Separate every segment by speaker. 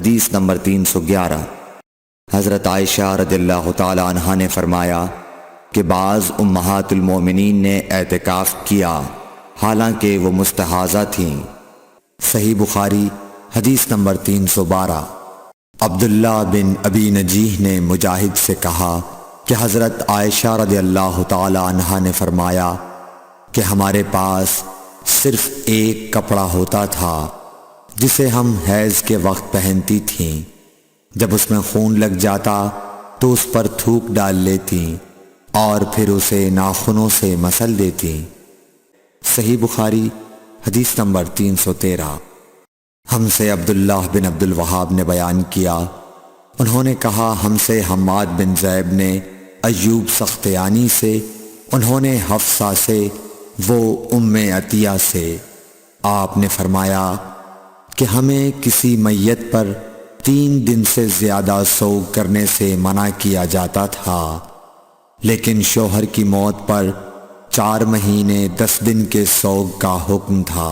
Speaker 1: حدیث نمبر 311۔ حضرت عائشہ رضی اللہ تعالی عنہا نے فرمایا کہ بعض امہات المومنین نے اعتکاف کیا حالانکہ وہ مستحاضہ تھیں۔ صحیح بخاری حدیث نمبر 312۔ عبداللہ بن ابی نجیح نے مجاہد سے کہا کہ حضرت عائشہ رضی اللہ تعالی عنہا نے فرمایا کہ ہمارے پاس صرف ایک کپڑا ہوتا تھا جسے ہم حیض کے وقت پہنتی تھیں، جب اس میں خون لگ جاتا تو اس پر تھوک ڈال لیتی اور پھر اسے ناخنوں سے مسل دیتی۔ صحیح بخاری حدیث نمبر 313۔ ہم سے عبداللہ بن عبد الوہاب نے بیان کیا، انہوں نے کہا ہم سے حماد بن زیب نے ایوب سختیانی سے، انہوں نے حفصہ سے، وہ ام عطیہ سے، آپ نے فرمایا کہ ہمیں کسی میت پر 3 دن سے زیادہ سوگ کرنے سے منع کیا جاتا تھا، لیکن شوہر کی موت پر 4 مہینے 10 دن کے سوگ کا حکم تھا۔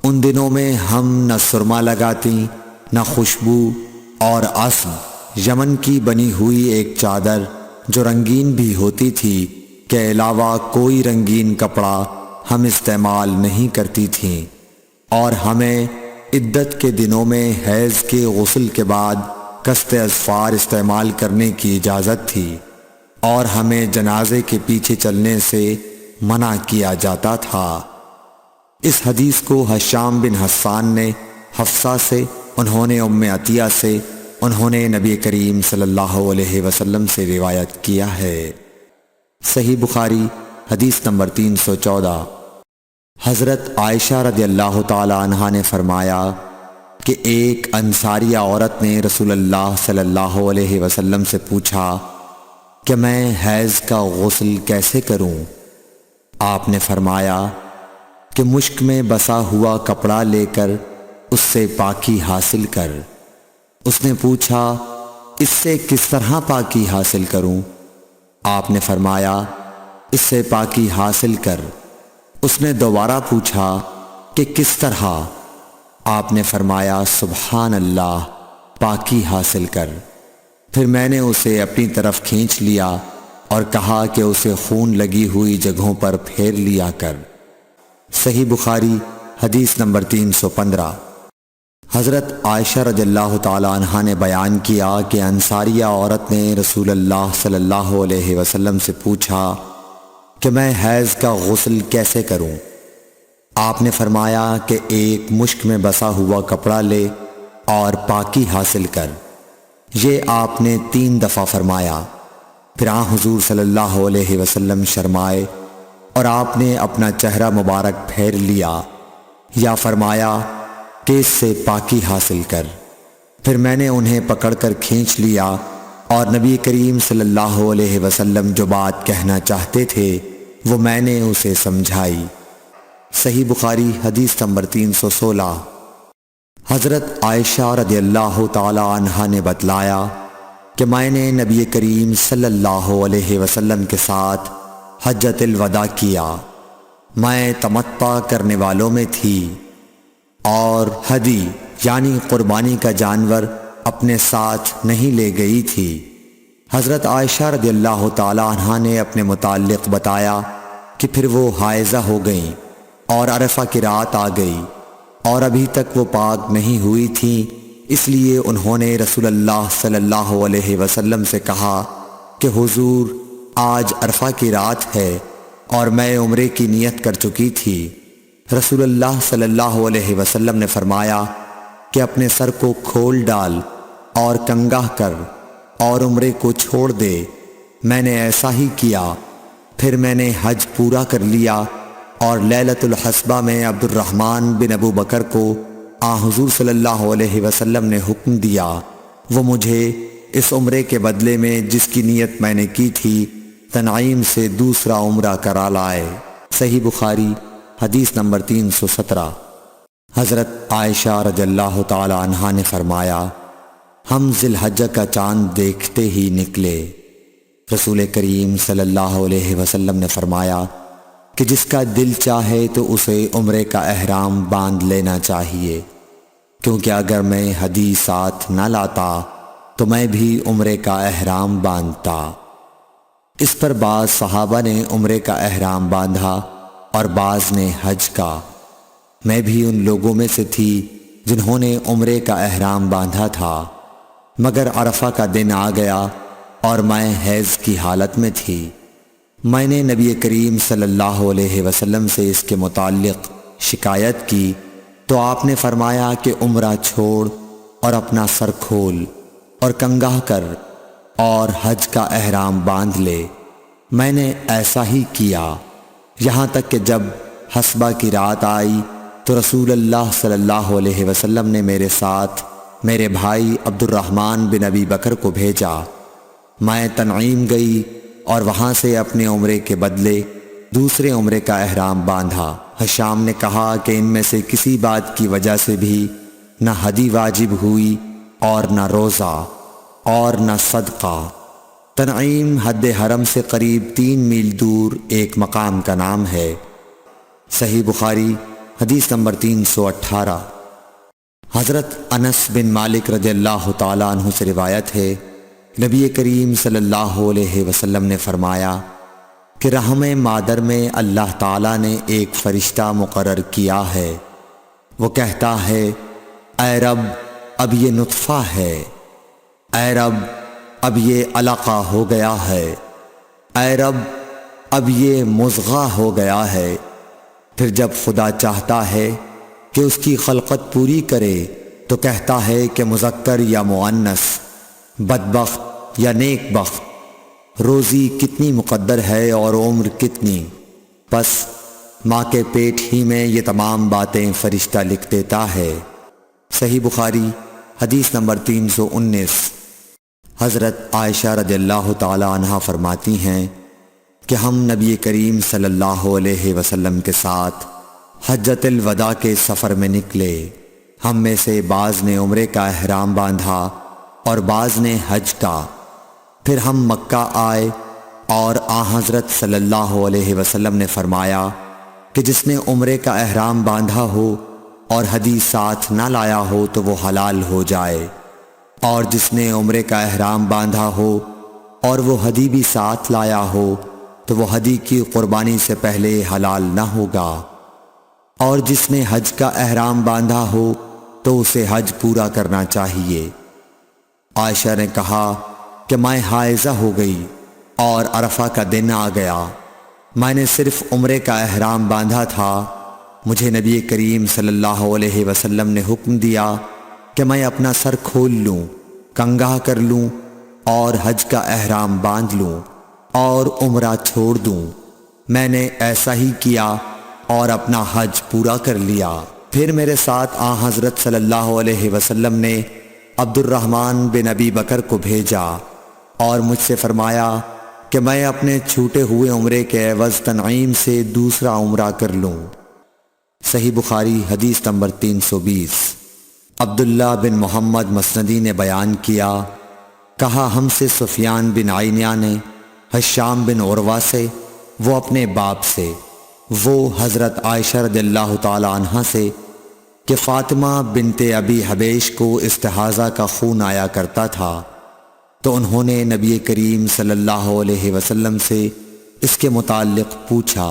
Speaker 1: ان دنوں میں ہم نہ سرما لگاتی نہ خوشبو، اور عصب یمن کی بنی ہوئی ایک چادر جو رنگین بھی ہوتی تھی کے علاوہ کوئی رنگین کپڑا ہم استعمال نہیں کرتی تھیں، اور ہمیں عدت کے دنوں میں حیض کے غسل کے بعد کست اظفار استعمال کرنے کی اجازت تھی، اور ہمیں جنازے کے پیچھے چلنے سے منع کیا جاتا تھا۔ اس حدیث کو ہشام بن حسان نے حفصہ سے، انہوں نے ام عطیہ سے، انہوں نے نبی کریم صلی اللہ علیہ وسلم سے روایت کیا ہے۔ صحیح بخاری حدیث نمبر 314۔ حضرت عائشہ رضی اللہ تعالی عنہا نے فرمایا کہ ایک انصاریہ عورت نے رسول اللہ صلی اللہ علیہ وسلم سے پوچھا کہ میں حیض کا غسل کیسے کروں؟ آپ نے فرمایا کہ مشک میں بسا ہوا کپڑا لے کر اس سے پاکی حاصل کر۔ اس نے پوچھا اس سے کس طرح پاکی حاصل کروں؟ آپ نے فرمایا اس سے پاکی حاصل کر۔ اس نے دوبارہ پوچھا کہ کس طرح؟ آپ نے فرمایا سبحان اللہ، پاکی حاصل کر۔ پھر میں نے اسے اپنی طرف کھینچ لیا اور کہا کہ اسے خون لگی ہوئی جگہوں پر پھیر لیا کر۔ صحیح بخاری حدیث نمبر 315۔ حضرت عائشہ رضی اللہ تعالی عنہا نے بیان کیا کہ انصاریہ عورت نے رسول اللہ صلی اللہ علیہ وسلم سے پوچھا کہ میں حیض کا غسل کیسے کروں؟ آپ نے فرمایا کہ ایک مشک میں بسا ہوا کپڑا لے اور پاکی حاصل کر۔ یہ آپ نے 3 دفعہ فرمایا۔ پھر حضور صلی اللہ علیہ وسلم شرمائے اور آپ نے اپنا چہرہ مبارک پھیر لیا، یا فرمایا کہ اس سے پاکی حاصل کر۔ پھر میں نے انہیں پکڑ کر کھینچ لیا اور نبی کریم صلی اللہ علیہ وسلم جو بات کہنا چاہتے تھے وہ میں نے اسے سمجھائی۔ صحیح بخاری حدیث نمبر 316۔ حضرت عائشہ رضی اللہ تعالی عنہا نے بتلایا کہ میں نے نبی کریم صلی اللہ علیہ وسلم کے ساتھ حجۃ الوداع کیا۔ میں تمتع کرنے والوں میں تھی اور ہدی یعنی قربانی کا جانور اپنے ساتھ نہیں لے گئی تھی۔ حضرت عائشہ رضی اللہ تعالی عنہا نے اپنے متعلق بتایا کہ پھر وہ حائضہ ہو گئیں اور عرفہ کی رات آ گئی اور ابھی تک وہ پاک نہیں ہوئی تھیں، اس لیے انہوں نے رسول اللہ صلی اللہ علیہ وسلم سے کہا کہ حضور آج عرفہ کی رات ہے اور میں عمرے کی نیت کر چکی تھی۔ رسول اللہ صلی اللہ علیہ وسلم نے فرمایا کہ اپنے سر کو کھول ڈال اور کنگھا کر اور عمرے کو چھوڑ دے۔ میں نے ایسا ہی کیا۔ پھر میں نے حج پورا کر لیا اور لیلۃ الحصبہ میں عبد الرحمن بن ابو بکر کو حضور صلی اللہ علیہ وسلم نے حکم دیا، وہ مجھے اس عمرے کے بدلے میں جس کی نیت میں نے کی تھی تنعیم سے دوسرا عمرہ کرا لائے۔ صحیح بخاری حدیث نمبر 317۔ حضرت عائشہ رضی اللہ تعالی عنہا نے فرمایا ہم ذی الحجہ کا چاند دیکھتے ہی نکلے۔ رسول کریم صلی اللہ علیہ وسلم نے فرمایا کہ جس کا دل چاہے تو اسے عمرے کا احرام باندھ لینا چاہیے۔ کیونکہ اگر میں ہدی ساتھ نہ لاتا تو میں بھی عمرے کا احرام باندھتا۔ اس پر بعض صحابہ نے عمرے کا احرام باندھا اور بعض نے حج کا۔ میں بھی ان لوگوں میں سے تھی جنہوں نے عمرے کا احرام باندھا تھا، مگر عرفہ کا دن آ گیا اور میں حیض کی حالت میں تھی۔ میں نے نبی کریم صلی اللہ علیہ وسلم سے اس کے متعلق شکایت کی تو آپ نے فرمایا کہ عمرہ چھوڑ اور اپنا سر کھول اور کنگھا کر اور حج کا احرام باندھ لے۔ میں نے ایسا ہی کیا، یہاں تک کہ جب حسبہ کی رات آئی تو رسول اللہ صلی اللہ علیہ وسلم نے میرے ساتھ میرے بھائی عبد الرحمن بن ابی بکر کو بھیجا۔ میں تنعیم گئی اور وہاں سے اپنے عمرے کے بدلے دوسرے عمرے کا احرام باندھا۔ حشام نے کہا کہ ان میں سے کسی بات کی وجہ سے بھی نہ ہدی واجب ہوئی اور نہ روزہ اور نہ صدقہ۔ تنعیم حد حرم سے قریب 3 میل دور ایک مقام کا نام ہے۔ صحیح بخاری حدیث نمبر 318۔ حضرت انس بن مالک رضی اللہ تعالیٰ عنہ سے روایت ہے، نبی کریم صلی اللہ علیہ وسلم نے فرمایا کہ رحم مادر میں اللہ تعالیٰ نے ایک فرشتہ مقرر کیا ہے، وہ کہتا ہے اے رب اب یہ نطفہ ہے، اے رب اب یہ علقہ ہو گیا ہے، اے رب اب یہ مضغہ ہو گیا ہے۔ پھر جب خدا چاہتا ہے کہ اس کی خلقت پوری کرے تو کہتا ہے کہ مذکر یا مؤنث، بدبخت یا نیک بخت، روزی کتنی مقدر ہے اور عمر کتنی۔ پس ماں کے پیٹ ہی میں یہ تمام باتیں فرشتہ لکھ دیتا ہے۔ صحیح بخاری حدیث نمبر 319۔ حضرت عائشہ رضی اللہ تعالی عنہا فرماتی ہیں کہ ہم نبی کریم صلی اللہ علیہ وسلم کے ساتھ حجۃ الوداع کے سفر میں نکلے۔ ہم میں سے بعض نے عمرے کا احرام باندھا اور بعض نے حج کا۔ پھر ہم مکہ آئے اور حضرت صلی اللہ علیہ وسلم نے فرمایا کہ جس نے عمرے کا احرام باندھا ہو اور ہدی ساتھ نہ لایا ہو تو وہ حلال ہو جائے، اور جس نے عمرے کا احرام باندھا ہو اور وہ ہدی بھی ساتھ لایا ہو تو وہ ہدی کی قربانی سے پہلے حلال نہ ہوگا، اور جس نے حج کا احرام باندھا ہو تو اسے حج پورا کرنا چاہیے۔ عائشہ نے کہا کہ میں حائضہ ہو گئی اور عرفہ کا دن آ گیا، میں نے صرف عمرے کا احرام باندھا تھا۔ مجھے نبی کریم صلی اللہ علیہ وسلم نے حکم دیا کہ میں اپنا سر کھول لوں، کنگھا کر لوں اور حج کا احرام باندھ لوں اور عمرہ چھوڑ دوں۔ میں نے ایسا ہی کیا اور اپنا حج پورا کر لیا۔ پھر میرے ساتھ حضرت صلی اللہ علیہ وسلم نے عبد الرحمن بن ابی بکر کو بھیجا اور مجھ سے فرمایا کہ میں اپنے چھوٹے ہوئے عمرے کے عوض تنعیم سے دوسرا عمرہ کر لوں۔ صحیح بخاری حدیث نمبر 320۔ عبداللہ بن محمد مسندی نے بیان کیا، کہا ہم سے سفیان بن عینیہ نے حشام بن عروہ سے، وہ اپنے باپ سے، وہ حضرت عائشہ رضی اللہ تعالی عنہا سے کہ فاطمہ بنت ابی حبیش کو استحاضہ کا خون آیا کرتا تھا، تو انہوں نے نبی کریم صلی اللہ علیہ وسلم سے اس کے متعلق پوچھا۔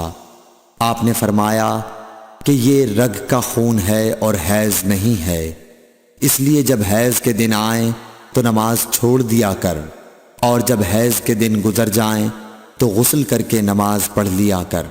Speaker 1: آپ نے فرمایا کہ یہ رگ کا خون ہے اور حیض نہیں ہے، اس لیے جب حیض کے دن آئیں تو نماز چھوڑ دیا کر، اور جب حیض کے دن گزر جائیں تو غسل کر کے نماز پڑھ لیا کر۔